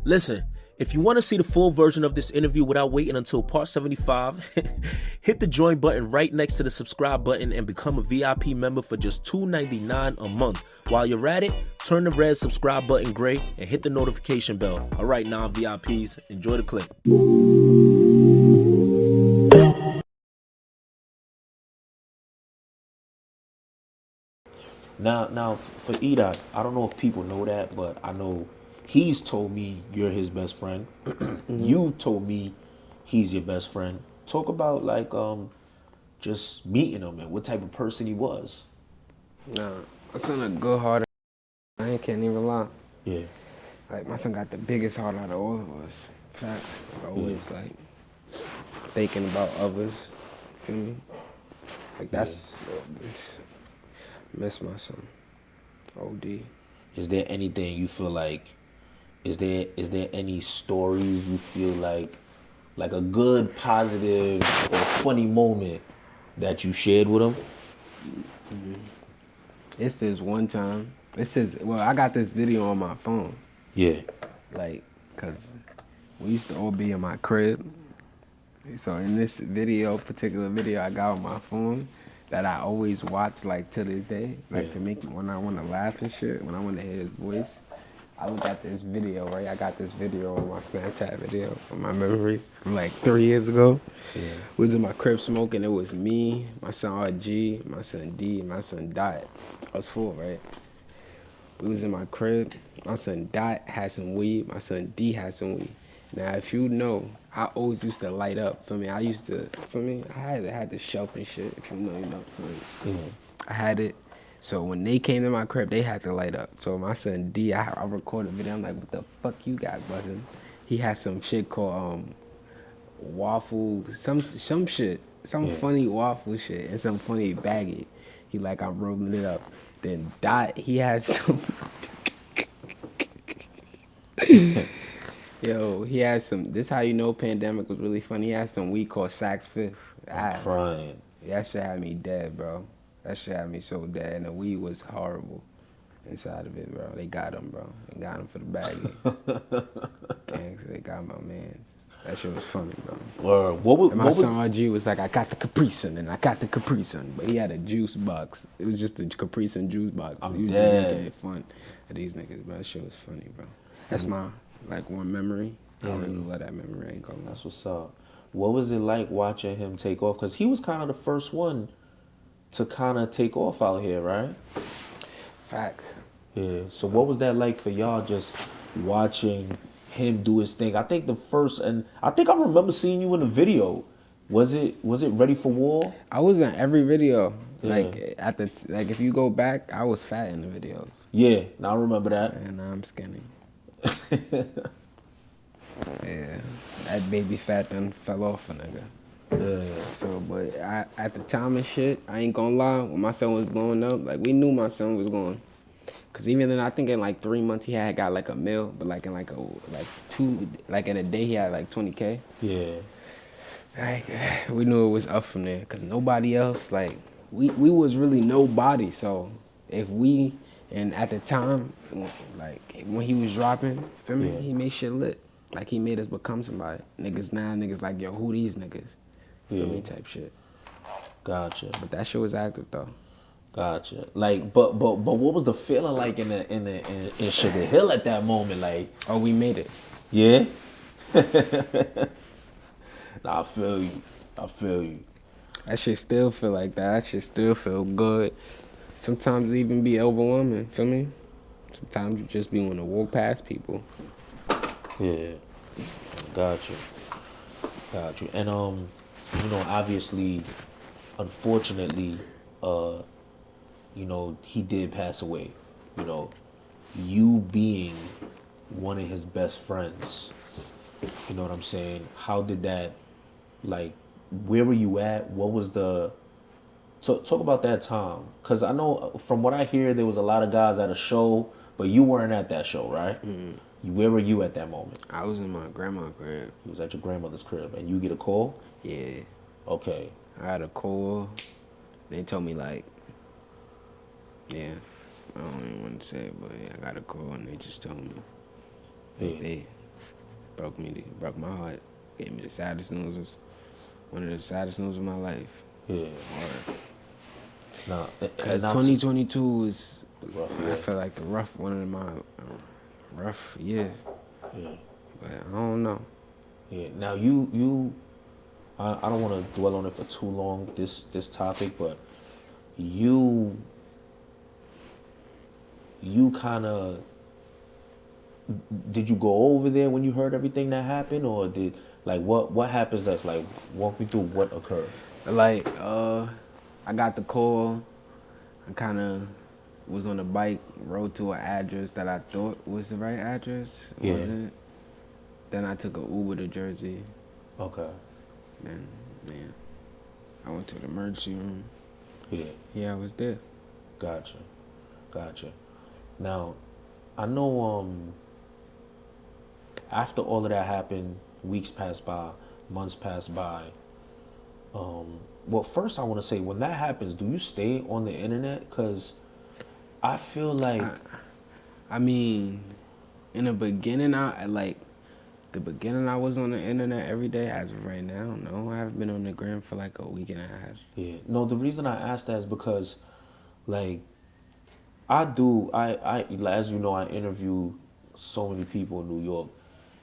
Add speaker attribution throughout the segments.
Speaker 1: Listen, if you want to see the full version of this interview without waiting until part 75, hit the join button right next to the subscribe button and become a VIP member for just $2.99 a month. While you're at it, turn the red subscribe button gray and hit the notification bell. All right, non-VIPs, enjoy the clip. Now, for Edot, I don't know if people know that, but I know he's told me you're his best friend. You told me he's your best friend. Talk about just meeting him and what type of person he was.
Speaker 2: Nah, my son a good heart. I can't even lie.
Speaker 1: Yeah.
Speaker 2: Like, my son got the biggest heart out of all of us. Facts. Always, like, thinking about others. Feel me? Like, that's... miss my son. OD.
Speaker 1: Is there anything you feel like... Is there any stories you feel like a good, positive, or funny moment that you shared with him?
Speaker 2: It's this one time. I got this video on my phone.
Speaker 1: Yeah.
Speaker 2: Like, cause we used to all be in my crib. So in this particular video I got on my phone that I always watch like to this day, like to make when I want to laugh and shit, when I want to hear his voice. I look at this video, right? I got this video on my Snapchat video from my memories from like 3 years ago. Yeah. We was in my crib smoking. It was me, my son RG, my son D, my son Dot. I was 4, right? We was in my crib. My son Dot had some weed. My son D had some weed. Now, if you know, I always used to light up. For me, I had the shelf and shit. If you know, you know. I had it. So when they came to my crib, they had to light up. So my son D, I recorded a video. I'm like, what the fuck you got buzzing? He had some shit called waffle, some shit, funny waffle shit, and some funny baggie. He like, I'm rolling it up. Then Dot, he had some. Yo, he had some. This how you know pandemic was really funny. He had some weed called Saks Fifth.
Speaker 1: I'm crying.
Speaker 2: That shit had me dead, bro. That shit had me so dead, and the weed was horrible inside of it, bro. They got him, bro. They got him for the baggie. Gangs, they got my mans. That shit was funny, bro. My son RG was like, I got the Capri Sun, and I got the Capri Sun, but he had a juice box. It was just a Capri Sun juice box. He was just making fun of these niggas, bro. That shit was funny, bro. That's my one memory. I don't really love that memory. I ain't gonna lie.
Speaker 1: That's what's up. What was it like watching him take off? Because he was kind of the first one to kind of take off out here, right?
Speaker 2: Facts.
Speaker 1: Yeah. So what was that like for y'all, just watching him do his thing? I think I remember seeing you in the video. Was it Ready for War?
Speaker 2: I was in every video. Yeah. Like if you go back, I was fat in the videos.
Speaker 1: Yeah, now I remember that.
Speaker 2: And now I'm skinny. Yeah, that baby fat done fell off a nigga. Yeah. So, but at the time and shit, I ain't gonna lie, when my son was blowing up, like, we knew my son was going. Cause even then, I think in like 3 months he had got like a mil, but like in in a day he had like 20K.
Speaker 1: Yeah.
Speaker 2: Like, we knew it was up from there, cause nobody else, like, we was really nobody. So if we, and at the time, like when he was dropping, feel me, he made shit lit. Like, he made us become somebody. Niggas like, yo, who these niggas? Feel me, type shit.
Speaker 1: Gotcha.
Speaker 2: But that shit was active though.
Speaker 1: Gotcha. Like, but what was the feeling like in Sugar Hill at that moment? Like,
Speaker 2: oh, we made it.
Speaker 1: Yeah. Nah, I feel you.
Speaker 2: That shit still feel like that. That shit still feel good. Sometimes it even be overwhelming. Feel me? Sometimes you just be want to walk past people.
Speaker 1: Yeah. Got you. And obviously, unfortunately, he did pass away. You being one of his best friends, you know what I'm saying? How did that, like, where were you at? What was talk about that time? Because I know from what I hear, there was a lot of guys at a show, but you weren't at that show, right? Mm-hmm. Where were you at that moment?
Speaker 2: I was in my grandma's crib.
Speaker 1: You was at your grandmother's crib, and you get a call?
Speaker 2: Yeah.
Speaker 1: Okay.
Speaker 2: I had a call. They told me, like, yeah, I don't even want to say it, but yeah, I got a call, and they just told me. broke my heart. Gave me the saddest news. Was one of the saddest news of my life.
Speaker 1: Yeah. No,
Speaker 2: Because 2022 is,
Speaker 1: rough
Speaker 2: I
Speaker 1: year.
Speaker 2: feel like one of my rough years.
Speaker 1: Yeah.
Speaker 2: But I don't know.
Speaker 1: Yeah. Now I don't want to dwell on it for too long, this topic, but you kind of, did you go over there when you heard everything that happened, or did, like, what happens next? Like, walk me through what occurred.
Speaker 2: Like, I got the call. I kind of was on a bike, rode to an address that I thought was the right address. It
Speaker 1: Yeah.
Speaker 2: wasn't. Then I took an Uber to Jersey.
Speaker 1: Okay.
Speaker 2: Then, man, I went to the emergency room.
Speaker 1: Yeah.
Speaker 2: Yeah, I was there.
Speaker 1: Gotcha. Now, I know after all of that happened, weeks passed by, months passed by. Well, first I want to say, when that happens, do you stay on the internet? Because I feel like...
Speaker 2: I mean, in the beginning, I was on the internet every day. As of right now, no, I haven't been on the gram for like a week and a half.
Speaker 1: Yeah. No, the reason I asked that is because, like, as you know, I interview so many people in New York.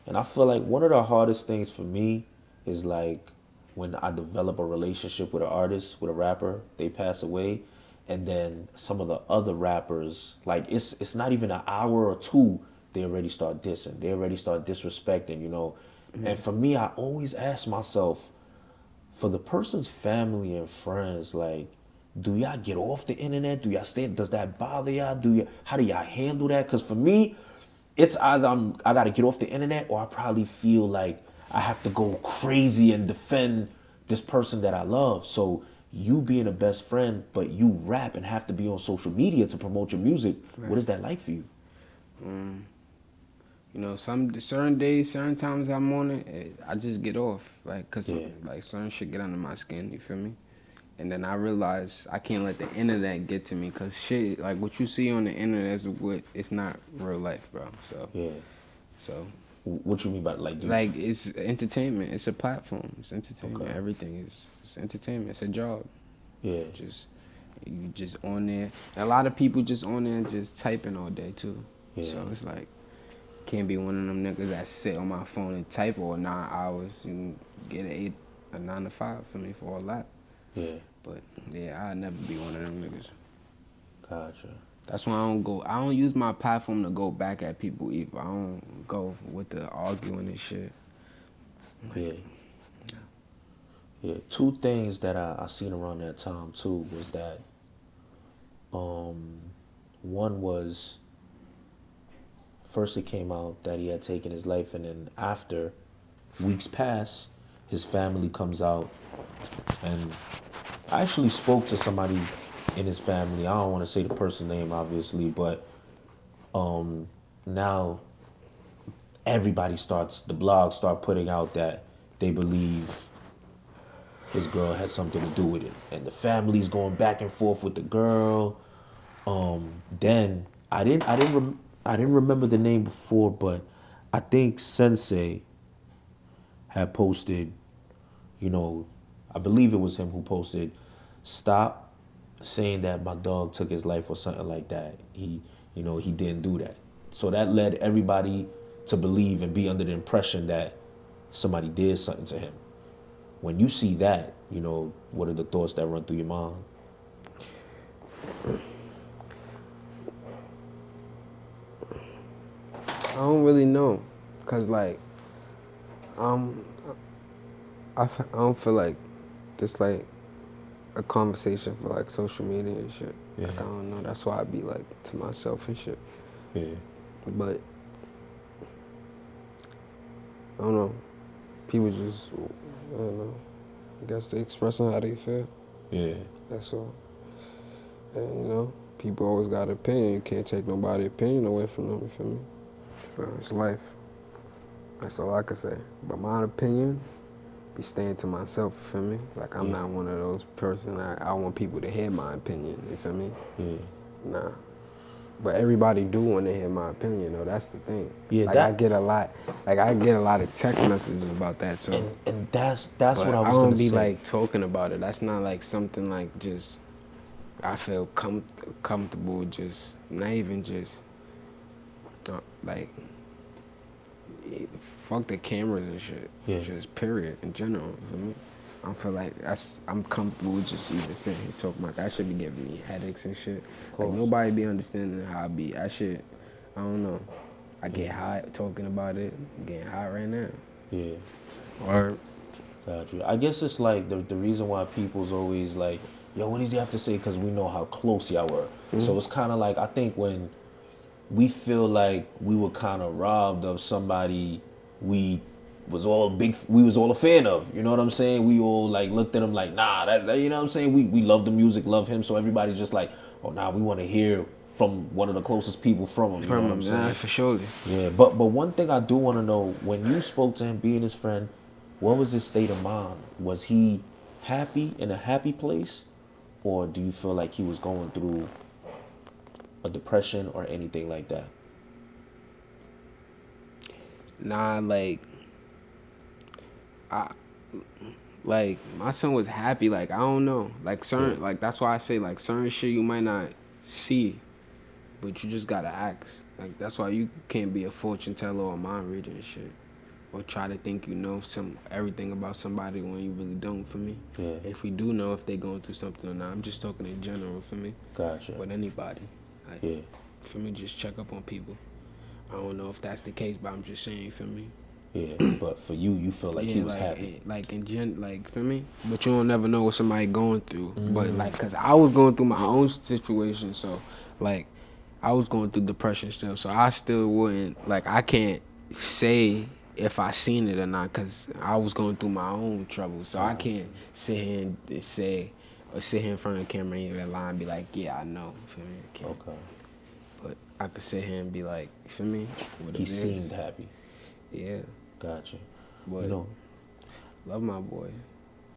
Speaker 1: And I feel like one of the hardest things for me is, like, when I develop a relationship with an artist, with a rapper, they pass away, and then some of the other rappers, like, it's not even an hour or two, they already start dissing, they already start disrespecting, you know. Mm-hmm. And for me, I always ask myself, for the person's family and friends, like, do y'all get off the internet? Do y'all stay? Does that bother y'all? How do y'all handle that? Because for me, it's either I got to get off the internet, or I probably feel like I have to go crazy and defend this person that I love. So you being a best friend, but you rap and have to be on social media to promote your music. Right. What is that like for you?
Speaker 2: You know, certain days, certain times I'm on it, I just get off. Like, cause like certain shit get under my skin, you feel me? And then I realized I can't let the internet get to me, cause shit, like what you see on the internet it's not real life, bro. So
Speaker 1: yeah.
Speaker 2: So
Speaker 1: what you mean by
Speaker 2: it's entertainment. It's a platform. It's entertainment. Okay. Everything is entertainment. It's a job.
Speaker 1: Yeah.
Speaker 2: You just on there. And a lot of people just on there just typing all day too. Yeah. So it's like, can't be one of them niggas that sit on my phone and type all 9 hours. You can get a 9 to 5 for me for all that.
Speaker 1: Yeah.
Speaker 2: But yeah, I'll never be one of them niggas.
Speaker 1: Gotcha.
Speaker 2: That's why I don't use my platform to go back at people either. I don't go with the arguing and shit.
Speaker 1: Yeah. Yeah. Two things that I seen around that time too was that one was, first it came out that he had taken his life, and then after weeks pass, his family comes out, and I actually spoke to somebody in his family. I don't want to say the person's name, obviously, but now everybody the blogs start putting out that they believe his girl had something to do with it, and the family's going back and forth with the girl. Then I didn't remember the name before, but I think Sensei had posted, you know, I believe it was him who posted, "Stop saying that my dog took his life," or something like that. He didn't do that. So that led everybody to believe and be under the impression that somebody did something to him. When you see that, you know, what are the thoughts that run through your mind?
Speaker 2: I don't really know, cause like, I don't feel like this like a conversation for like social media and shit. Yeah. Like, I don't know. That's why I be like to myself and shit.
Speaker 1: Yeah.
Speaker 2: But I don't know. People just, I don't know. I guess they expressing how they feel.
Speaker 1: Yeah.
Speaker 2: That's all. And you know, people always got an opinion. You can't take nobody's opinion away from them. You feel me? So it's life. That's all I can say. But my opinion, be staying to myself, you feel me? Like, I'm not one of those person I want people to hear my opinion, you feel me?
Speaker 1: Yeah.
Speaker 2: Nah. But everybody do want to hear my opinion, though. That's the thing.
Speaker 1: Yeah,
Speaker 2: like I get a lot of text messages about that. So
Speaker 1: and that's
Speaker 2: but
Speaker 1: what I was
Speaker 2: don't
Speaker 1: gonna
Speaker 2: be
Speaker 1: say.
Speaker 2: like talking about it. That's not like something like just I feel comfortable just not even just like fuck the cameras and shit.
Speaker 1: Yeah.
Speaker 2: Just period in general. For me, I feel like I'm comfortable with just even sitting here talking about that. Should be giving me headaches and shit. Like nobody be understanding how I be. That shit, I don't know. I get hot talking about it. I'm getting hot right now.
Speaker 1: Yeah.
Speaker 2: Or
Speaker 1: Got you. I guess it's like the reason why people's always like, yo, what does he have to say? Because we know how close y'all were. So it's kind of like, I think when we feel like we were kind of robbed of somebody we was all a fan of. You know what I'm saying? We all like looked at him like, nah, that you know what I'm saying? We love the music, love him. So everybody's just like, oh, nah, we want to hear from one of the closest people from him. You know what I'm saying?
Speaker 2: for sure.
Speaker 1: Yeah, but one thing I do want to know, when you spoke to him being his friend, what was his state of mind? Was he happy, in a happy place? Or do you feel like he was going through a depression or anything like that?
Speaker 2: Nah, like my son was happy. Like I don't know, like certain like that's why I say like certain shit you might not see, but you just gotta ask. Like that's why you can't be a fortune teller or mind reader and shit, or try to think you know everything about somebody when you really don't. For me,
Speaker 1: Yeah.
Speaker 2: if we do know if they going through something or not, I'm just talking in general. For me,
Speaker 1: Gotcha.
Speaker 2: with anybody, like
Speaker 1: Yeah.
Speaker 2: for me, just check up on people. I don't know if that's the case, but I'm just saying. For me.
Speaker 1: Yeah, but for you, you feel like he was happy.
Speaker 2: Like like for me, but you don't never know what somebody going through. But like, cause I was going through my own situation, so like, I was going through depression still. So I still wouldn't like. I can't say if I seen it or not, cause I was going through my own trouble. So I can't sit here and say or sit here in front of the camera and lie and be like, yeah, I know. You feel me? I can't.
Speaker 1: Okay.
Speaker 2: But I could sit here and be like, you feel me? What
Speaker 1: He
Speaker 2: it is.
Speaker 1: seemed happy.
Speaker 2: Yeah.
Speaker 1: Gotcha.
Speaker 2: But
Speaker 1: You know,
Speaker 2: love my boy.